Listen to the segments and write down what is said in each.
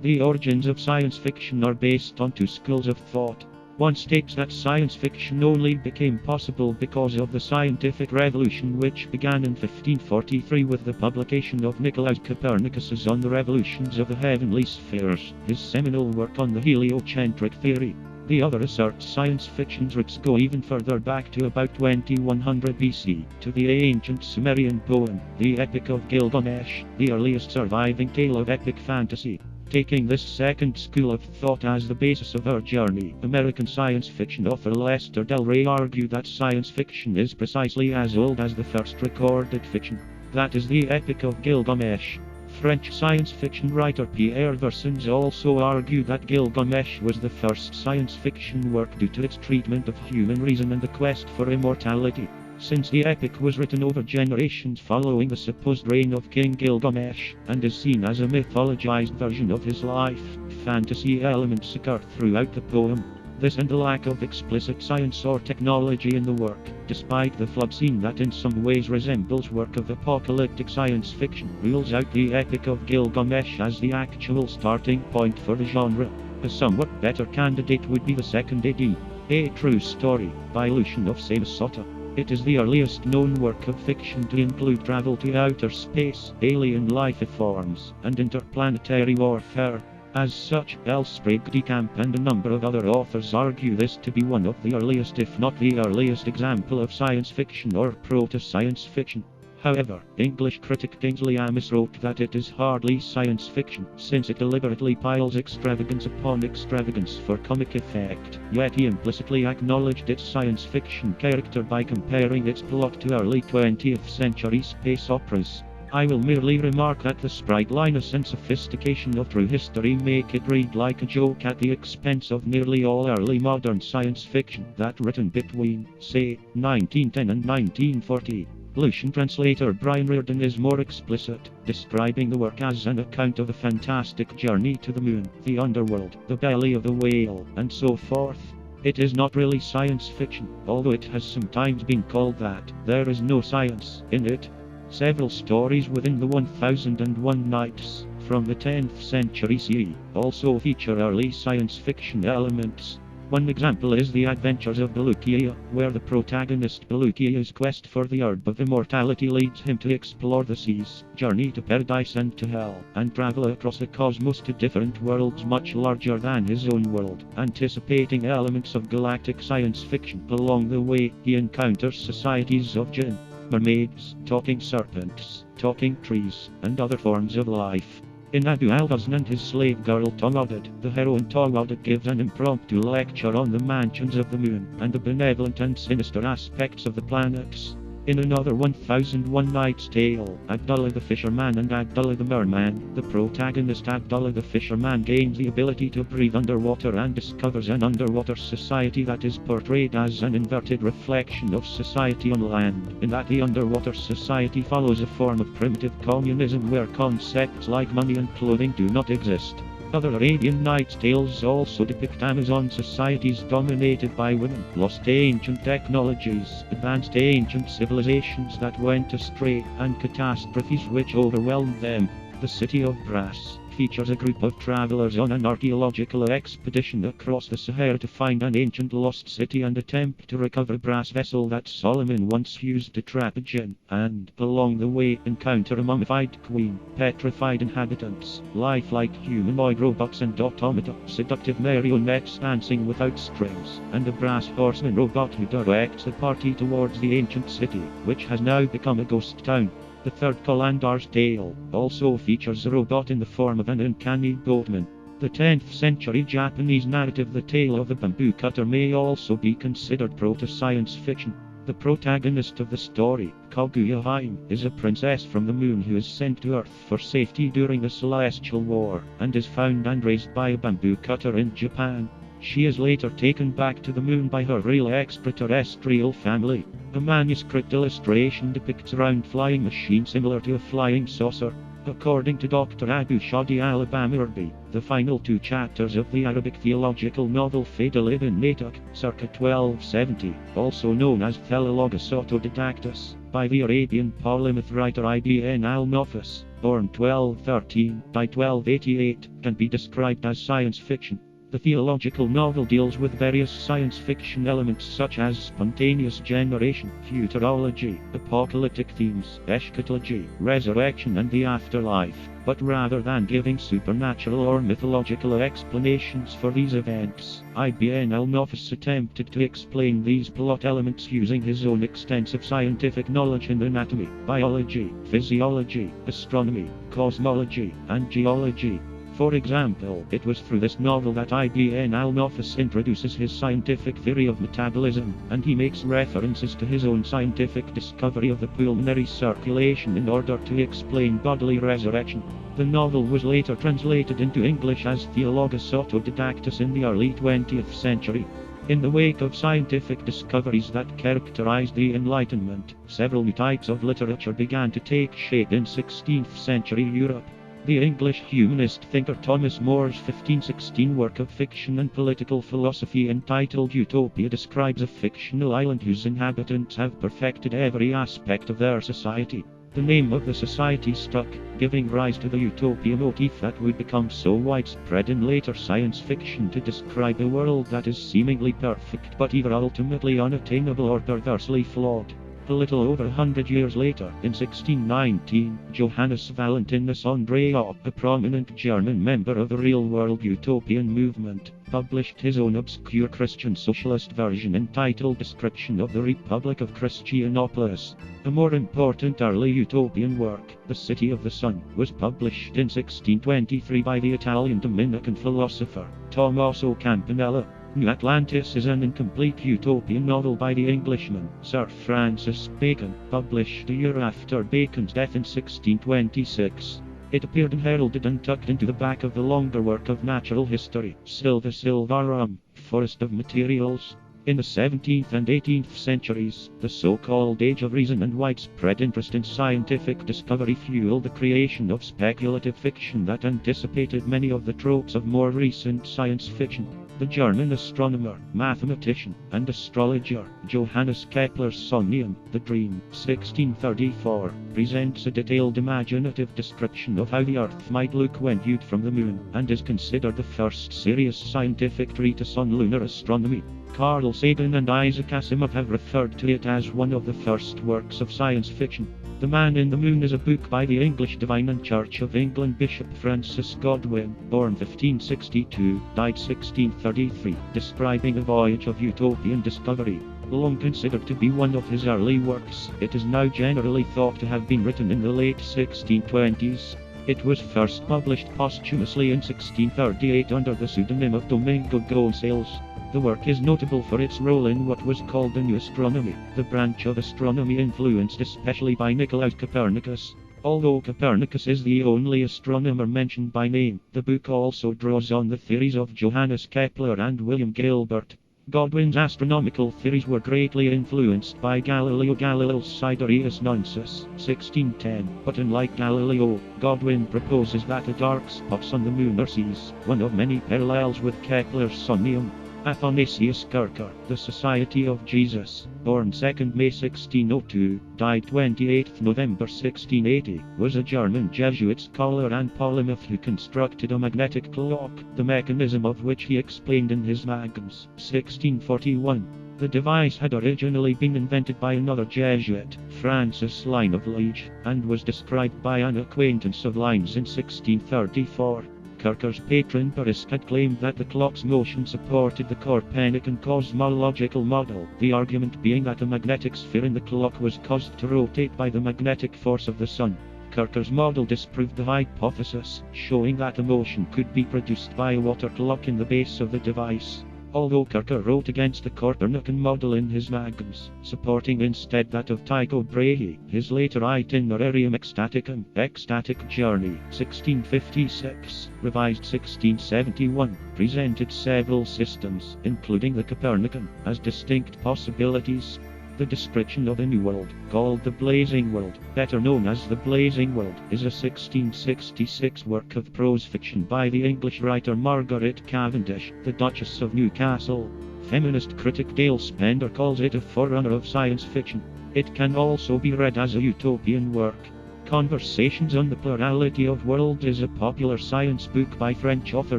The origins of science fiction are based on two schools of thought. One states that science fiction only became possible because of the scientific revolution which began in 1543 with the publication of Nicolaus Copernicus's On the Revolutions of the Heavenly Spheres, his seminal work on the heliocentric theory. The other asserts science fiction's roots go even further back to about 2100 BC, to the ancient Sumerian poem, the Epic of Gilgamesh, the earliest surviving tale of epic fantasy. Taking this second school of thought as the basis of our journey, American science fiction author Lester Del Rey argued that science fiction is precisely as old as the first recorded fiction. That is the Epic of Gilgamesh. French science fiction writer Pierre Versens also argued that Gilgamesh was the first science fiction work due to its treatment of human reason and the quest for immortality. Since the epic was written over generations following the supposed reign of King Gilgamesh, and is seen as a mythologized version of his life, fantasy elements occur throughout the poem. This and the lack of explicit science or technology in the work, despite the flood scene that in some ways resembles work of apocalyptic science fiction, rules out the Epic of Gilgamesh as the actual starting point for the genre. A somewhat better candidate would be the second AD, A True Story, by Lucian of Samosata. It is the earliest known work of fiction to include travel to outer space, alien life forms, and interplanetary warfare. As such, L. Sprague de Camp and a number of other authors argue this to be one of the earliest if not the earliest example of science fiction or proto-science fiction. However, English critic Kingsley Amis wrote that it is hardly science fiction, since it deliberately piles extravagance upon extravagance for comic effect, yet he implicitly acknowledged its science fiction character by comparing its plot to early 20th century space operas. I will merely remark that the sprightliness and sophistication of true history make it read like a joke at the expense of nearly all early modern science fiction that written between, say, 1910 and 1940. Lucian translator Brian Reardon is more explicit, describing the work as an account of a fantastic journey to the moon, the underworld, the belly of the whale, and so forth. It is not really science fiction, although it has sometimes been called that. There is no science in it. Several stories within the 1001 Nights, from the 10th century CE, also feature early science fiction elements. One example is The Adventures of Bellukia, where the protagonist Bellukia's quest for the herb of immortality leads him to explore the seas, journey to paradise and to hell, and travel across the cosmos to different worlds much larger than his own world. Anticipating elements of galactic science fiction along the way, he encounters societies of jinn, mermaids, talking serpents, talking trees, and other forms of life. In Abu al-Ghazn and his slave girl Tawadid, the heroine Tawadid gives an impromptu lecture on the mansions of the moon, and the benevolent and sinister aspects of the planets. In another 1001 Nights Tale, Abdullah the Fisherman and Abdullah the Merman, the protagonist Abdullah the Fisherman gains the ability to breathe underwater and discovers an underwater society that is portrayed as an inverted reflection of society on land, in that the underwater society follows a form of primitive communism where concepts like money and clothing do not exist. Other Arabian Nights tales also depict Amazon societies dominated by women, lost ancient technologies, advanced ancient civilizations that went astray, and catastrophes which overwhelmed them. The City of Brass features a group of travelers on an archaeological expedition across the Sahara to find an ancient lost city and attempt to recover a brass vessel that Solomon once used to trap a jinn, and, along the way, encounter a mummified queen, petrified inhabitants, lifelike humanoid robots and automata, seductive marionettes dancing without strings, and a brass horseman robot who directs the party towards the ancient city, which has now become a ghost town. The third Kalandar's Tale also features a robot in the form of an uncanny boatman. The 10th century Japanese narrative The Tale of the Bamboo Cutter may also be considered proto-science fiction. The protagonist of the story, Kaguya, is a princess from the moon who is sent to Earth for safety during the Celestial War, and is found and raised by a bamboo cutter in Japan. She is later taken back to the moon by her real extraterrestrial family. A manuscript illustration depicts a round flying machine similar to a flying saucer. According to Dr. Abu Shadi al-Bamirbi, the final two chapters of the Arabic theological novel Fadl ibn Natak, circa 1270, also known as Philologus Autodidactus, by the Arabian polymath writer Ibn al-Nafis, born 1213, died 1288, can be described as science fiction. The theological novel deals with various science fiction elements such as spontaneous generation, futurology, apocalyptic themes, eschatology, resurrection and the afterlife, but rather than giving supernatural or mythological explanations for these events, Ibn al-Nafis attempted to explain these plot elements using his own extensive scientific knowledge in anatomy, biology, physiology, astronomy, cosmology, and geology. For example, it was through this novel that Ibn al-Nafis introduces his scientific theory of metabolism, and he makes references to his own scientific discovery of the pulmonary circulation in order to explain bodily resurrection. The novel was later translated into English as Theologus Autodidactus in the early 20th century. In the wake of scientific discoveries that characterized the Enlightenment, several new types of literature began to take shape in 16th century Europe. The English humanist thinker Thomas More's 1516 work of fiction and political philosophy entitled Utopia describes a fictional island whose inhabitants have perfected every aspect of their society. The name of the society stuck, giving rise to the utopia motif that would become so widespread in later science fiction to describe a world that is seemingly perfect but either ultimately unattainable or perversely flawed. A little over 100 years later, in 1619, Johannes Valentinus Andreae, a prominent German member of the real-world utopian movement, published his own obscure Christian socialist version entitled Description of the Republic of Christianopolis. A more important early utopian work, The City of the Sun, was published in 1623 by the Italian Dominican philosopher Tommaso Campanella. New Atlantis is an incomplete utopian novel by the Englishman Sir Francis Bacon, published a year after Bacon's death in 1626. It appeared unheralded and tucked into the back of the longer work of natural history, Silva Silvarum, Forest of Materials. In the 17th and 18th centuries, the so-called Age of Reason and widespread interest in scientific discovery fueled the creation of speculative fiction that anticipated many of the tropes of more recent science fiction. The German astronomer, mathematician, and astrologer, Johannes Kepler's Sonneum, The Dream, 1634, presents a detailed imaginative description of how the Earth might look when viewed from the Moon, and is considered the first serious scientific treatise on lunar astronomy. Carl Sagan and Isaac Asimov have referred to it as one of the first works of science fiction. The Man in the Moon is a book by the English Divine and Church of England Bishop Francis Godwin, born 1562, died 1633, describing a voyage of utopian discovery. Long considered to be one of his early works, it is now generally thought to have been written in the late 1620s. It was first published posthumously in 1638 under the pseudonym of Domingo Gonçalves. The work is notable for its role in what was called the New Astronomy, the branch of astronomy influenced especially by Nicolaus Copernicus. Although Copernicus is the only astronomer mentioned by name, the book also draws on the theories of Johannes Kepler and William Gilbert. Godwin's astronomical theories were greatly influenced by Galileo Galileo's Sidereus Nuncis, 1610, but unlike Galileo, Godwin proposes that the dark spots on the Moon are seas, one of many parallels with Kepler's Sonneum. Athanasius Kircher, The Society of Jesus, born 2nd May 1602, died 28 November 1680, was a German Jesuit scholar and polymath who constructed a magnetic clock, the mechanism of which he explained in his Magnus, 1641. The device had originally been invented by another Jesuit, Francis Line of Liege, and was described by an acquaintance of Line's in 1634. Kircher's patron Paris had claimed that the clock's motion supported the Copernican cosmological model, the argument being that a magnetic sphere in the clock was caused to rotate by the magnetic force of the Sun. Kircher's model disproved the hypothesis, showing that a motion could be produced by a water clock in the base of the device. Although Kircher wrote against the Copernican model in his Magnus, supporting instead that of Tycho Brahe, his later Itinerarium Ecstaticum, Ecstatic Journey, 1656, revised 1671, presented several systems, including the Copernican, as distinct possibilities. The description of a new world, called the Blazing World, better known as the Blazing World, is a 1666 work of prose fiction by the English writer Margaret Cavendish, the Duchess of Newcastle. Feminist critic Dale Spender calls it a forerunner of science fiction. It can also be read as a utopian work. Conversations on the Plurality of Worlds is a popular science book by French author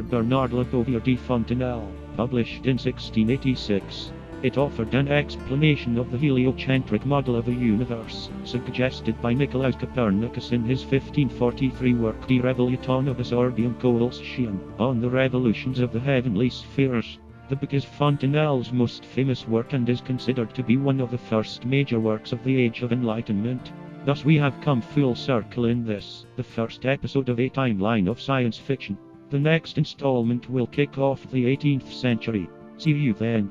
Bernard Lebovier de Fontenelle, published in 1686. It offered an explanation of the heliocentric model of the universe, suggested by Nicolaus Copernicus in his 1543 work De Revolutionibus Orbium Coelestium, on the revolutions of the heavenly spheres. The book is Fontenelle's most famous work and is considered to be one of the first major works of the Age of Enlightenment. Thus we have come full circle in this, the first episode of a timeline of science fiction. The next installment will kick off the 18th century. See you then.